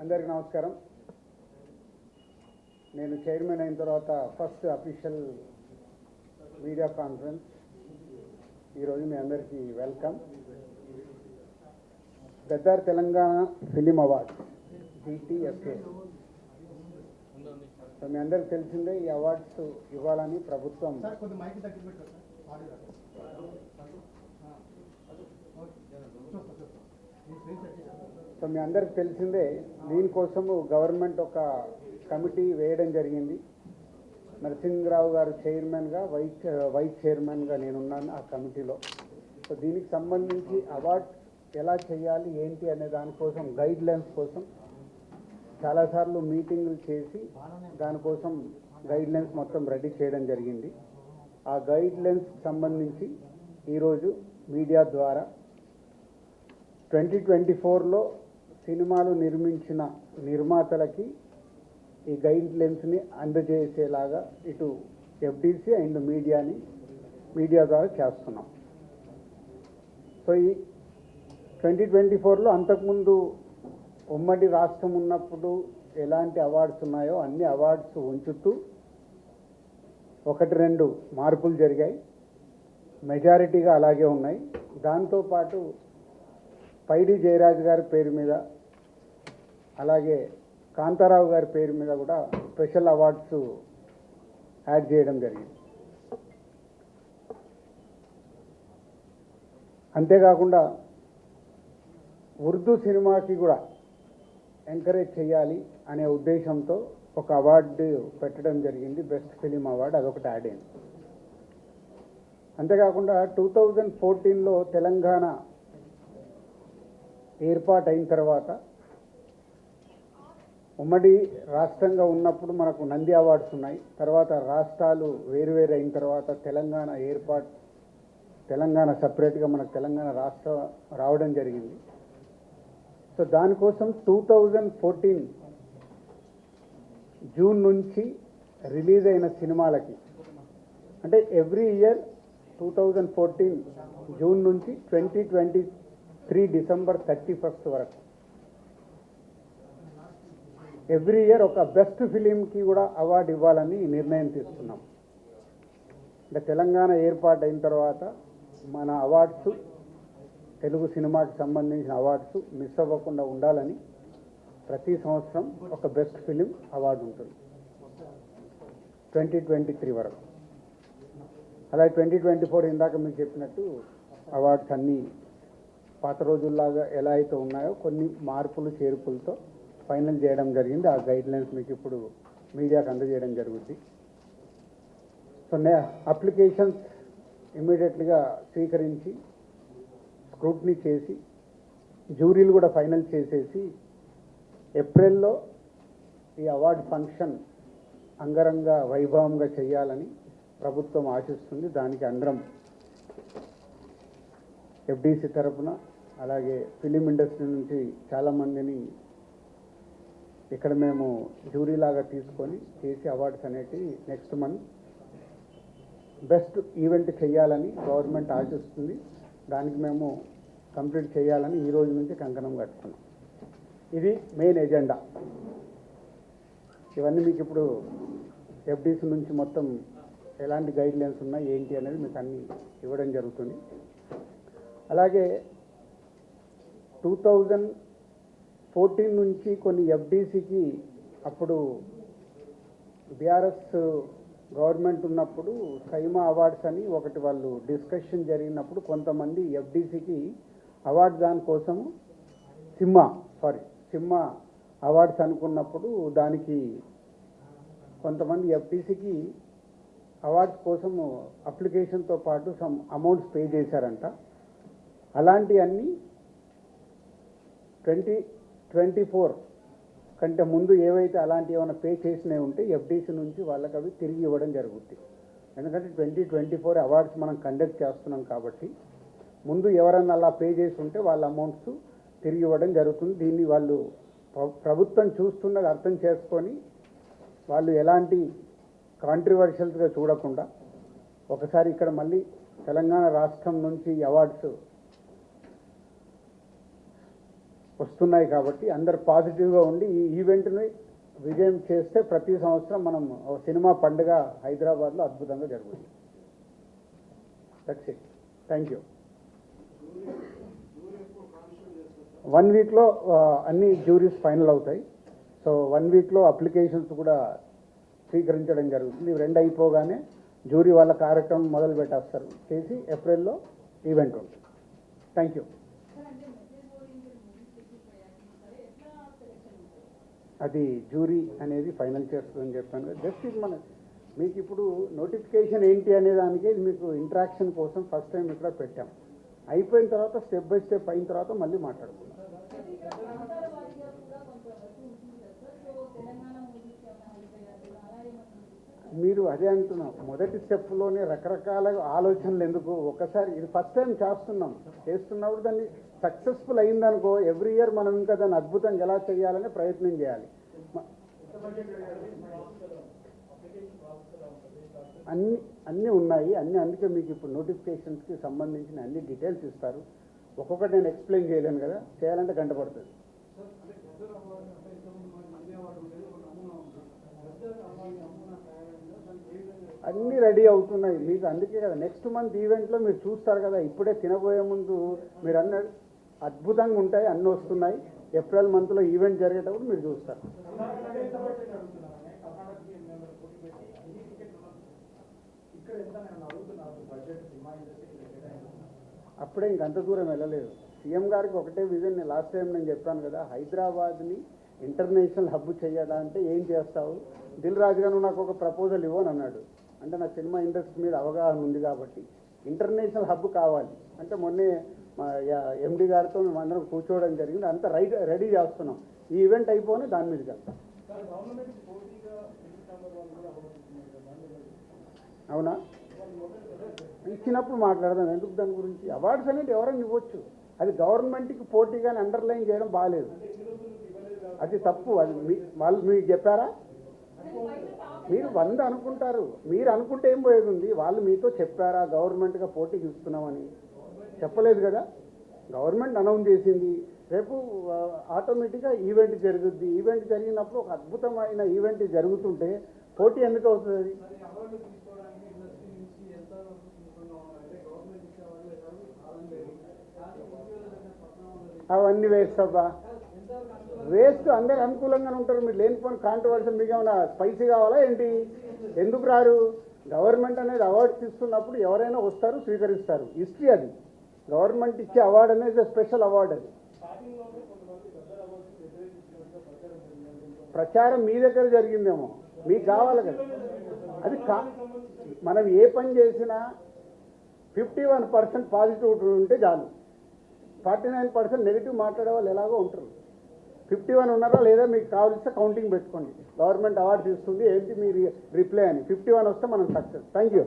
అందరికీ నమస్కారం. నేను చైర్మన్ అయిన తర్వాత ఫస్ట్ అఫీషియల్ మీడియా కాన్ఫరెన్స్. ఈరోజు మీ అందరికీ welcome. Gaddar Telangana film awards GTFA. So మీ అందరికి తెలిసిందే ఈ అవార్డ్స్ ఇవ్వాలని ప్రభుత్వం సో మీ అందరికి తెలిసిందే దీనికోసము గవర్నమెంట్ ఒక కమిటీ వేయడం జరిగింది. నరసింహరావు గారు చైర్మన్గా, వైస్ చైర్మన్గా నేనున్నాను ఆ కమిటీలో. సో దీనికి సంబంధించి అవార్డ్స్ ఎలా చేయాలి ఏంటి అనే దానికోసం గైడ్ లైన్స్ కోసం చాలాసార్లు మీటింగులు చేసి దానికోసం గైడ్ లైన్స్ మొత్తం రెడీ చేయడం జరిగింది. ఆ గైడ్ లైన్స్ సంబంధించి ఈరోజు మీడియా ద్వారా 2024లో సినిమాలు నిర్మించిన నిర్మాతలకి ఈ గైడ్ లైన్స్ని అందజేసేలాగా ఇటు FDC అండ్ మీడియా ద్వారా చేస్తున్నాం. సో ఈ 2024లో అంతకుముందు ఉమ్మడి రాష్ట్రం ఉన్నప్పుడు ఎలాంటి అవార్డ్స్ ఉన్నాయో అన్ని అవార్డ్స్ ఉంచుతూ 1-2 మార్పులు జరిగాయి. మెజారిటీగా అలాగే ఉన్నాయి. దాంతోపాటు పైడి జయరాజ్ గారి పేరు మీద అలాగే కాంతారావు గారి పేరు మీద కూడా స్పెషల్ అవార్డ్స్ యాడ్ చేయడం జరిగింది. అంతేకాకుండా ఉర్దూ సినిమాకి కూడా ఎంకరేజ్ చేయాలి అనే ఉద్దేశంతో ఒక అవార్డు పెట్టడం జరిగింది, బెస్ట్ ఫిలిం అవార్డు. అదొకటి యాడ్ అయింది. అంతేకాకుండా 2014లో తెలంగాణ ఏర్పాటైన తర్వాత ఉమ్మడి రాష్ట్రంగా ఉన్నప్పుడు మనకు నంది అవార్డ్స్ ఉన్నాయి. తర్వాత రాష్ట్రాలు వేరువేరు అయిన తర్వాత తెలంగాణ సపరేట్గా మనకు తెలంగాణ రాష్ట్రం రావడం జరిగింది. సో దానికోసం 2014 జూన్ నుంచి రిలీజ్ అయిన సినిమాలకి, అంటే ఎవ్రీ ఇయర్ 2014 జూన్ నుంచి 2023 డిసెంబర్ 31 వరకు ఎవ్రీ ఇయర్ ఒక బెస్ట్ ఫిలింకి కూడా అవార్డు ఇవ్వాలని నిర్ణయం తీసుకున్నాం. అంటే తెలంగాణ ఏర్పాటు అయిన తర్వాత మన అవార్డ్స్, తెలుగు సినిమాకి సంబంధించిన అవార్డ్స్ మిస్ అవ్వకుండా ఉండాలని ప్రతి సంవత్సరం ఒక బెస్ట్ ఫిలిం అవార్డు ఉంటుంది 2023 వరకు. అలాగే 2024 ఇందాక మీకు చెప్పినట్టు అవార్డ్స్ అన్నీ పాత రోజుల్లాగా ఎలా అయితే ఉన్నాయో కొన్ని మార్పులు చేర్పులతో ఫైనల్ చేయడం జరిగింది. ఆ గైడ్ లైన్స్ మీకు ఇప్పుడు మీడియాకు అందజేయడం జరుగుతుంది. సో అప్లికేషన్స్ ఇమ్మీడియట్గా స్వీకరించి స్క్రూటినీ చేసి జ్యూరీలు కూడా ఫైనల్ చేసేసి ఏప్రిల్లో ఈ అవార్డు ఫంక్షన్ అంగరంగ వైభవంగా చేయాలని ప్రభుత్వం ఆశిస్తుంది. దానికి అందరం FDC తరఫున అలాగే ఫిలిం ఇండస్ట్రీ నుంచి చాలామందిని ఇక్కడ మేము జ్యూరీలాగా తీసుకొని చేసి అవార్డ్స్ అనేటివి నెక్స్ట్ మంత్ బెస్ట్ ఈవెంట్ చేయాలని గవర్నమెంట్ ఆశిస్తుంది. దానికి మేము కంప్లీట్ చేయాలని ఈ రోజు నుంచి కంకణం కట్టుకున్నాం. ఇది మెయిన్ ఎజెండా. ఇవన్నీ మీకు ఇప్పుడు FDC నుంచి మొత్తం ఎలాంటి గైడ్ లైన్స్ ఉన్నాయి ఏంటి అనేది మీకు అన్నీ ఇవ్వడం జరుగుతుంది. అలాగే 2014 నుంచి కొన్ని FDCకి అప్పుడు BRS గవర్నమెంట్ ఉన్నప్పుడు సైమా అవార్డ్స్ అని ఒకటి వాళ్ళు డిస్కషన్ జరిగినప్పుడు కొంతమంది FDCకి అవార్డు దానికోసము సిమ్మా అవార్డ్స్ అనుకున్నప్పుడు దానికి కొంతమంది FDCకి అవార్డ్స్ కోసము అప్లికేషన్తో పాటు సమ్ అమౌంట్స్ పే చేశారంట. అలాంటివన్నీ 2024 కంటే ముందు ఏవైతే అలాంటి ఏమైనా పే చేసినవి ఉంటే FDC నుంచి వాళ్ళకి అవి తిరిగి ఇవ్వడం జరుగుతుంది. ఎందుకంటే 2024 అవార్డ్స్ మనం కండక్ట్ చేస్తున్నాం కాబట్టి ముందు ఎవరన్నా అలా పే చేసి ఉంటే వాళ్ళ అమౌంట్స్ తిరిగి ఇవ్వడం జరుగుతుంది. దీన్ని వాళ్ళు ప్రభుత్వం చూస్తున్నది అర్థం చేసుకొని వాళ్ళు ఎలాంటి కాంట్రవర్షియల్స్గా చూడకుండా ఒకసారి ఇక్కడ మళ్ళీ తెలంగాణ రాష్ట్రం నుంచి అవార్డ్స్ వస్తున్నాయి కాబట్టి అందరు పాజిటివ్గా ఉండి ఈ ఈవెంట్ని విజయం చేస్తే ప్రతి సంవత్సరం మనం ఒక సినిమా పండుగ హైదరాబాద్లో అద్భుతంగా జరుగుతుంది. That's it. Thank you. 1 వీక్లో అన్ని జ్యూరీస్ ఫైనల్ అవుతాయి. సో 1 వీక్లో అప్లికేషన్స్ కూడా స్వీకరించడం జరుగుతుంది. ఇవి 2 అయిపోగానే జ్యూరీ వాళ్ళ కార్యక్రమం మొదలు పెట్టేస్తారు చేసి ఏప్రిల్లో ఈవెంట్ ఉంటుంది. Thank you. అది జ్యూరీ అనేది ఫైనల్ చేస్తుందని చెప్పాను కదా. జస్ట్ ఇది మీకు ఇప్పుడు నోటిఫికేషన్ ఏంటి అనే దానికి మీకు ఇంట్రాక్షన్ కోసం ఫస్ట్ టైం ఇక్కడ పెట్టాం. అయిపోయిన తర్వాత స్టెప్ బై స్టెప్ అయిన తర్వాత మళ్ళీ మాట్లాడుకుందాం. మీరు అదే అంటున్నాం, మొదటి స్టెప్లోనే రకరకాల ఆలోచనలు ఎందుకు, ఒకసారి ఇది ఫస్ట్ టైం చేస్తున్నప్పుడు దాన్ని సక్సెస్ఫుల్ అయిందనుకో ఎవ్రీ ఇయర్ మనం ఇంకా దాన్ని అద్భుతంగా ఎలా చేయాలనే ప్రయత్నం చేయాలి. అన్నీ ఉన్నాయి అందుకే మీకు ఇప్పుడు నోటిఫికేషన్స్కి సంబంధించిన అన్ని డీటెయిల్స్ ఇస్తారు. ఒక్కొక్కటి నేను ఎక్స్ప్లెయిన్ చేయలేను కదా, చేయాలంటే గంట పడుతుంది. అన్నీ రెడీ అవుతున్నాయి మీకు, అందుకే కదా నెక్స్ట్ మంత్ ఈవెంట్లో మీరు చూస్తారు కదా. ఇప్పుడే తినబోయే ముందు మీరు అన్నది అద్భుతంగా ఉంటాయి, అన్నీ వస్తున్నాయి. ఏప్రిల్ మంత్లో ఈవెంట్ జరిగేటప్పుడు మీరు చూస్తారు. అప్పుడే ఇంకంత దూరం వెళ్ళలేదు. సీఎం గారికి ఒకటే విజన్, లాస్ట్ టైం నేను చెప్పాను కదా, హైదరాబాద్ని ఇంటర్నేషనల్ హబ్ చేయాలంటే ఏం చేస్తావు, దిల్ రాజు గారు నాకు ఒక ప్రపోజల్ ఇవ్వని అన్నాడు. అంటే నా సినిమా ఇండస్ట్రీ మీద అవగాహన ఉంది కాబట్టి ఇంటర్నేషనల్ హబ్ కావాలి అంటే మొన్నే మా ఎండి గారితో మేము అందరం కూర్చోవడం జరిగింది. అంతా రెడీ చేస్తున్నాం. ఈ ఈవెంట్ అయిపోయి దాని మీదకి వెళ్తాం. అవునా, ఇచ్చినప్పుడు మాట్లాడదాం. ఎందుకు దాని గురించి? అవార్డ్స్ అనేది ఎవరైనా ఇవ్వచ్చు, అది గవర్నమెంట్కి పోటీగానే అండర్లైన్ చేయడం బాగాలేదు, అది తప్పు. అది వాళ్ళు మీకు చెప్పారా? మీరు 100 అనుకుంటారు, మీరు అనుకుంటే ఏం పోయేది ఉంది? వాళ్ళు మీతో చెప్పారా గవర్నమెంట్గా పోటీకి ఇస్తున్నామని? చెప్పలేదు కదా. గవర్నమెంట్ అనౌన్స్ చేసింది, రేపు ఆటోమేటిక్గా ఈవెంట్ జరుగుద్ది. ఈవెంట్ జరిగినప్పుడు ఒక అద్భుతమైన ఈవెంట్ జరుగుతుంటే పోటీ ఎందుకు అవుతుంది? అవన్నీ వేస్తావా? వేస్ట్. అందరు అనుకూలంగానే ఉంటారు. మీరు లేనిపోయిన కాంట్రవర్సీ, మీకు ఏమైనా స్పైసీ కావాలా ఏంటి? ఎందుకు రారు? గవర్నమెంట్ అనేది అవార్డ్స్ ఇస్తున్నప్పుడు ఎవరైనా వస్తారు, స్వీకరిస్తారు. హిస్టరీ అది. గవర్నమెంట్ ఇచ్చే అవార్డు అనేది స్పెషల్ అవార్డు. అది ప్రచారం మీ దగ్గర జరిగిందేమో, మీకు కావాలి కదా. అది మనం ఏ పని చేసినా 51% పాజిటివ్ ఉంటే చాలు. 49% నెగిటివ్ మాట్లాడే వాళ్ళు ఎలాగో ఉంటారు. 51 ఉన్నారా లేదా మీకు కావాల్సిన కౌంటింగ్ పెట్టుకోండి. గవర్నమెంట్ అవార్డ్స్ ఇస్తుంది ఏంటి మీరు రిప్లై అని 51 వస్తే మనం సక్సెస్. Thank you.